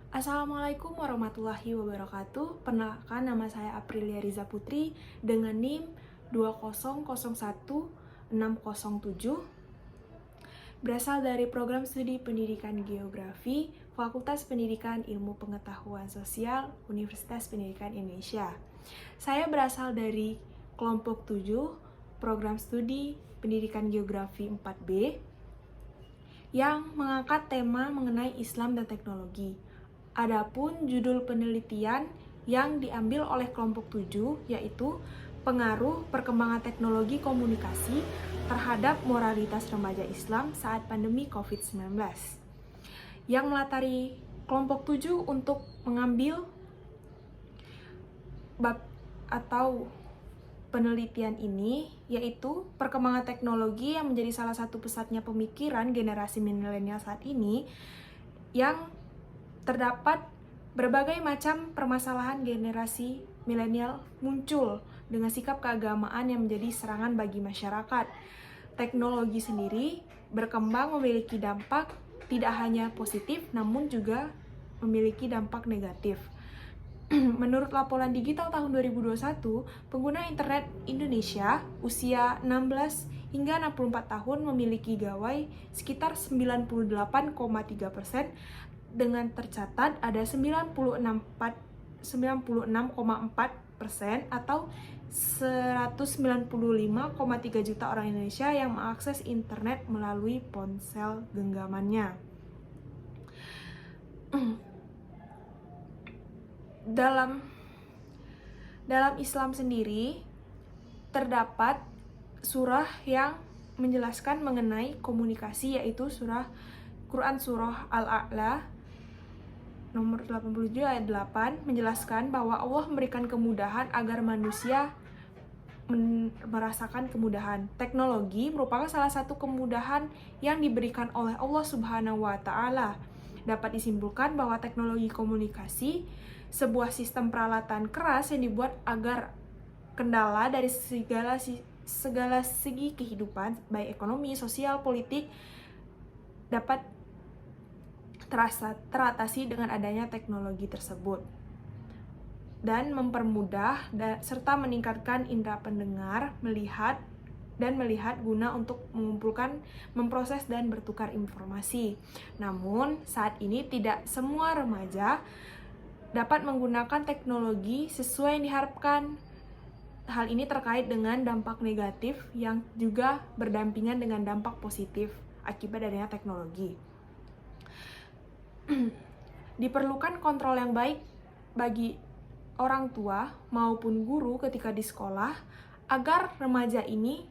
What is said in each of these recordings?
Assalamualaikum warahmatullahi wabarakatuh. Perkenalkan, nama saya Aprilia Riza Putri dengan NIM 2001607. Berasal dari program studi pendidikan geografi, Fakultas Pendidikan Ilmu Pengetahuan Sosial, Universitas Pendidikan Indonesia. Saya berasal dari kelompok 7, program studi pendidikan geografi 4B, yang mengangkat tema mengenai Islam dan teknologi. Adapun judul penelitian yang diambil oleh kelompok 7 yaitu pengaruh perkembangan teknologi komunikasi terhadap moralitas remaja Islam saat pandemi COVID-19. Yang melatari kelompok 7 untuk mengambil bab atau penelitian ini yaitu perkembangan teknologi yang menjadi salah satu pusatnya pemikiran generasi milenial saat ini, yang terdapat berbagai macam permasalahan generasi milenial muncul dengan sikap keagamaan yang menjadi serangan bagi masyarakat. Teknologi sendiri berkembang memiliki dampak tidak hanya positif namun juga memiliki dampak negatif. Menurut laporan digital tahun 2021, pengguna internet Indonesia usia 16 hingga 64 tahun memiliki gawai sekitar 98,3%, dengan tercatat ada 96,4% atau 195,3 juta orang Indonesia yang mengakses internet melalui ponsel genggamannya. Dalam Islam sendiri terdapat surah yang menjelaskan mengenai komunikasi, yaitu Quran surah Al-A'la nomor 87 ayat 8 menjelaskan bahwa Allah memberikan kemudahan agar manusia merasakan kemudahan. Teknologi merupakan salah satu kemudahan yang diberikan oleh Allah Subhanahu wa Ta'ala. Dapat disimpulkan bahwa teknologi komunikasi sebuah sistem peralatan keras yang dibuat agar kendala dari segala segi kehidupan, baik ekonomi, sosial, politik, dapat teratasi dengan adanya teknologi tersebut, dan mempermudah serta meningkatkan indera pendengar, melihat guna untuk mengumpulkan, memproses, dan bertukar informasi. Namun, saat ini tidak semua remaja dapat menggunakan teknologi sesuai yang diharapkan. Hal ini terkait dengan dampak negatif yang juga berdampingan dengan dampak positif akibat adanya teknologi. Diperlukan kontrol yang baik bagi orang tua maupun guru ketika di sekolah agar remaja ini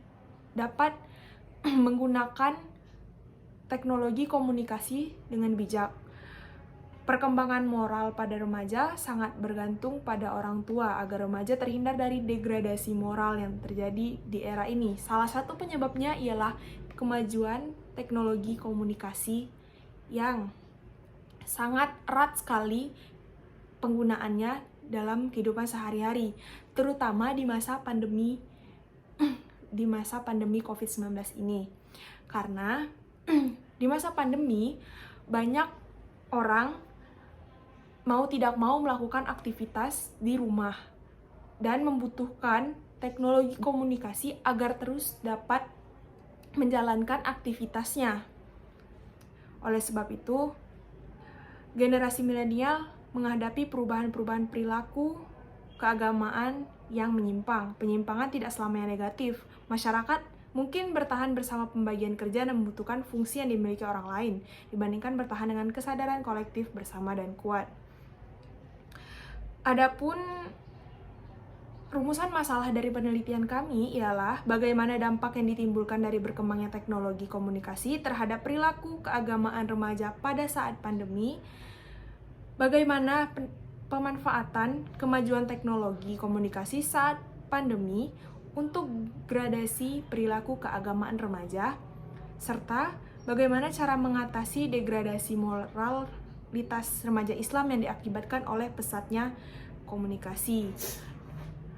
dapat menggunakan teknologi komunikasi dengan bijak. Perkembangan moral pada remaja sangat bergantung pada orang tua agar remaja terhindar dari degradasi moral yang terjadi di era ini. Salah satu penyebabnya ialah kemajuan teknologi komunikasi yang sangat erat sekali penggunaannya dalam kehidupan sehari-hari, terutama di masa pandemi COVID-19 ini. Karena di masa pandemi banyak orang mau tidak mau melakukan aktivitas di rumah dan membutuhkan teknologi komunikasi agar terus dapat menjalankan aktivitasnya. Oleh sebab itu, generasi milenial menghadapi perubahan-perubahan perilaku keagamaan yang menyimpang. Penyimpangan tidak selamanya negatif. Masyarakat mungkin bertahan bersama pembagian kerja dan membutuhkan fungsi yang dimiliki orang lain dibandingkan bertahan dengan kesadaran kolektif bersama dan kuat. Adapun rumusan masalah dari penelitian kami ialah bagaimana dampak yang ditimbulkan dari berkembangnya teknologi komunikasi terhadap perilaku keagamaan remaja pada saat pandemi, bagaimana pemanfaatan kemajuan teknologi komunikasi saat pandemi untuk gradasi perilaku keagamaan remaja, serta bagaimana cara mengatasi degradasi moralitas remaja Islam yang diakibatkan oleh pesatnya komunikasi.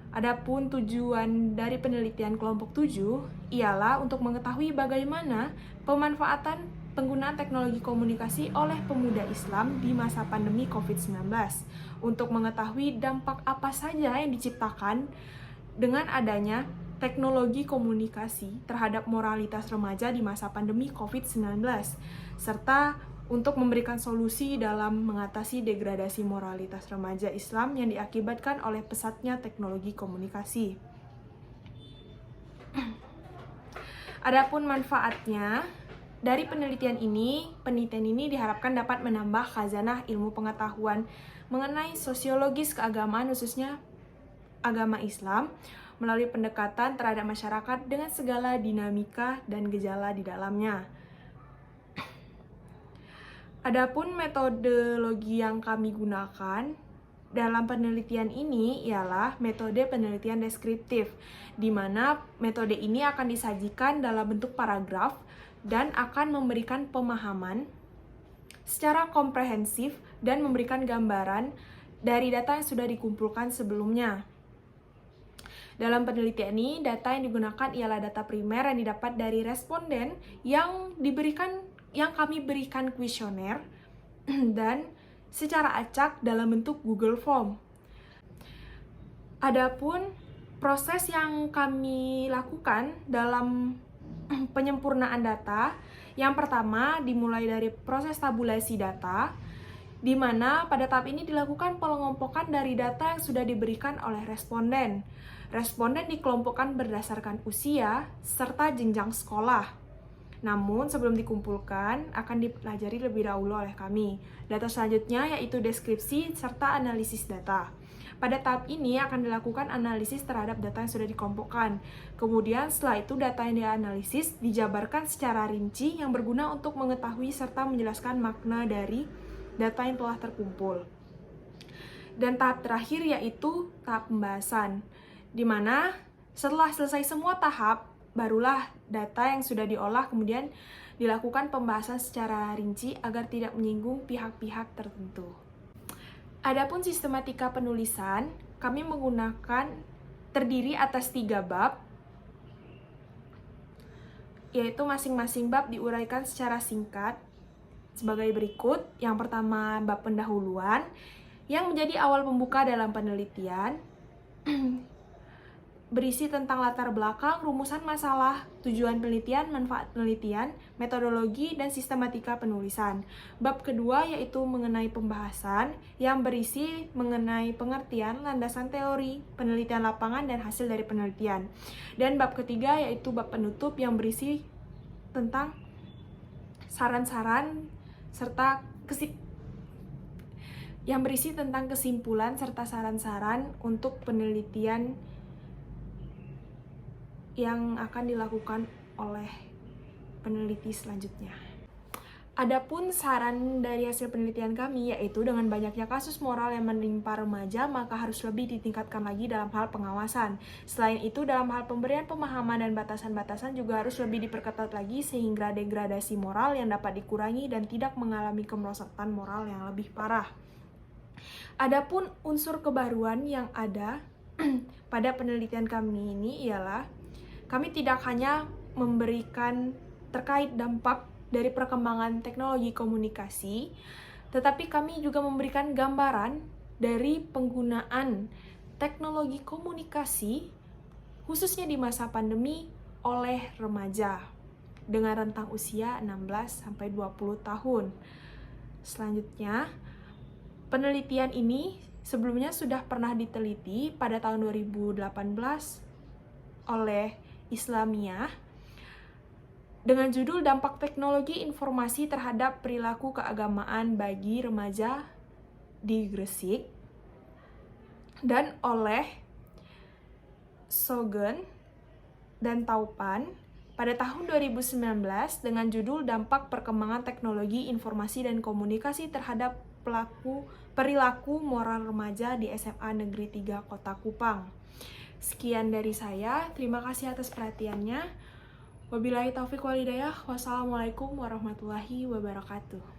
Adapun tujuan dari penelitian kelompok 7 ialah untuk mengetahui bagaimana pemanfaatan penggunaan teknologi komunikasi oleh pemuda Islam di masa pandemi COVID-19 untuk mengetahui dampak apa saja yang diciptakan dengan adanya teknologi komunikasi terhadap moralitas remaja di masa pandemi COVID-19, serta untuk memberikan solusi dalam mengatasi degradasi moralitas remaja Islam yang diakibatkan oleh pesatnya teknologi komunikasi. Adapun manfaatnya, dari penelitian ini diharapkan dapat menambah khazanah ilmu pengetahuan mengenai sosiologis keagamaan, khususnya agama Islam, melalui pendekatan terhadap masyarakat dengan segala dinamika dan gejala di dalamnya. Adapun metodologi yang kami gunakan dalam penelitian ini ialah metode penelitian deskriptif, di mana metode ini akan disajikan dalam bentuk paragraf dan akan memberikan pemahaman secara komprehensif dan memberikan gambaran dari data yang sudah dikumpulkan sebelumnya. Dalam penelitian ini, data yang digunakan ialah data primer yang didapat dari responden yang kami berikan kuesioner dan secara acak dalam bentuk Google Form. Adapun proses yang kami lakukan dalam penyempurnaan data, yang pertama dimulai dari proses tabulasi data, di mana pada tahap ini dilakukan pengelompokan dari data yang sudah diberikan oleh responden. Responden dikelompokkan berdasarkan usia serta jenjang sekolah. Namun sebelum dikumpulkan akan dipelajari lebih dahulu oleh kami. Data selanjutnya yaitu deskripsi serta analisis data. Pada tahap ini akan dilakukan analisis terhadap data yang sudah dikelompokkan. Kemudian setelah itu data yang dianalisis dijabarkan secara rinci yang berguna untuk mengetahui serta menjelaskan makna dari data yang telah terkumpul. Dan tahap terakhir yaitu tahap pembahasan, di mana setelah selesai semua tahap, barulah data yang sudah diolah kemudian dilakukan pembahasan secara rinci agar tidak menyinggung pihak-pihak tertentu. Adapun sistematika penulisan, kami menggunakan terdiri atas 3 bab, yaitu masing-masing bab diuraikan secara singkat sebagai berikut. Yang pertama, bab pendahuluan, yang menjadi awal pembuka dalam penelitian, berisi tentang latar belakang, rumusan masalah, tujuan penelitian, manfaat penelitian, metodologi, dan sistematika penulisan. Bab kedua yaitu mengenai pembahasan, yang berisi mengenai pengertian, landasan teori, penelitian lapangan, dan hasil dari penelitian. Dan bab ketiga yaitu bab penutup yang berisi tentang saran-saran serta kesimpulan serta saran-saran untuk penelitian yang akan dilakukan oleh peneliti selanjutnya. Adapun saran dari hasil penelitian kami yaitu dengan banyaknya kasus moral yang menimpa remaja, maka harus lebih ditingkatkan lagi dalam hal pengawasan. Selain itu, dalam hal pemberian pemahaman dan batasan-batasan juga harus lebih diperketat lagi sehingga degradasi moral yang dapat dikurangi dan tidak mengalami kemerosotan moral yang lebih parah. Adapun unsur kebaruan yang ada pada penelitian kami ini ialah kami tidak hanya memberikan terkait dampak dari perkembangan teknologi komunikasi, tetapi kami juga memberikan gambaran dari penggunaan teknologi komunikasi khususnya di masa pandemi oleh remaja dengan rentang usia 16-20 tahun. Selanjutnya, penelitian ini sebelumnya sudah pernah diteliti pada tahun 2018 oleh Islamiyah dengan judul Dampak Teknologi Informasi Terhadap Perilaku Keagamaan Bagi Remaja di Gresik, dan oleh Sogen dan Taupan pada tahun 2019 dengan judul Dampak Perkembangan Teknologi Informasi dan Komunikasi Terhadap Perilaku Moral Remaja di SMA Negeri 3 Kota Kupang. Sekian dari saya, terima kasih atas perhatiannya. Wabillahi taufiq wal hidayah. Wassalamualaikum warahmatullahi wabarakatuh.